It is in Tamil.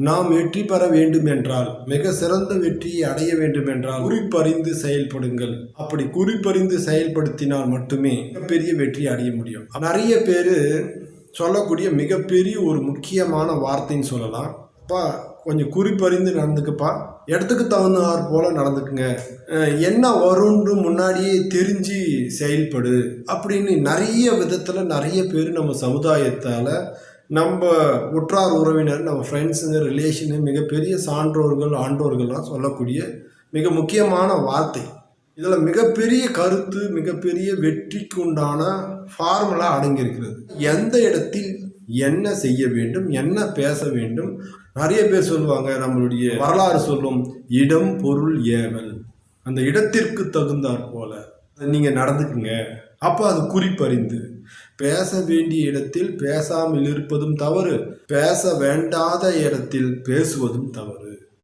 நாம் வெற்றி பெற வேண்டும் என்றால், மிக சிறந்த வெற்றியை அடைய வேண்டும் என்றால் குறிப்பறிந்து செயல்படுங்கள். அப்படி குறிப்பறிந்து செயல்படுத்தினால் மட்டுமே மிகப்பெரிய வெற்றி அடைய முடியும். நிறைய பேர் சொல்லக்கூடிய மிகப்பெரிய ஒரு முக்கியமான வார்த்தைன்னு சொல்லலாம். அப்பா கொஞ்சம் குறிப்பறிந்து நடந்துக்கப்பா, இடத்துக்கு தகுந்தாற் போல நடந்துக்குங்க, என்ன வரும்னு முன்னாடியே தெரிஞ்சு செயல்படு அப்படின்னு நிறைய விதத்தில் நிறைய பேர் நம்ம சமுதாயத்தால், நம்ம உற்றார் உறவினர், நம்ம ஃப்ரெண்ட்ஸுங்க, ரிலேஷனு, மிகப்பெரிய சான்றோர்கள், ஆண்டோர்கள்லாம் சொல்லக்கூடிய மிக முக்கியமான வார்த்தை. இதில் மிகப்பெரிய கருத்து, மிகப்பெரிய வெற்றிக்கு உண்டான ஃபார்முலா அடங்கியிருக்கிறது. எந்த இடத்தில் என்ன செய்ய வேண்டும், என்ன பேச வேண்டும். நிறைய பேர் சொல்லுவாங்க, நம்மளுடைய வரலாறு சொல்லும், இடம் பொருள் ஏவல். அந்த இடத்திற்கு தகுந்தாற் போல நீங்கள் நடந்துக்குங்க. அப்போ அது குறிப்பறிந்து பேச வேண்டிய இடத்தில் பேசாமல் இருப்பதும் தவறு, பேச வேண்டாத இடத்தில் பேசுவதும் தவறு.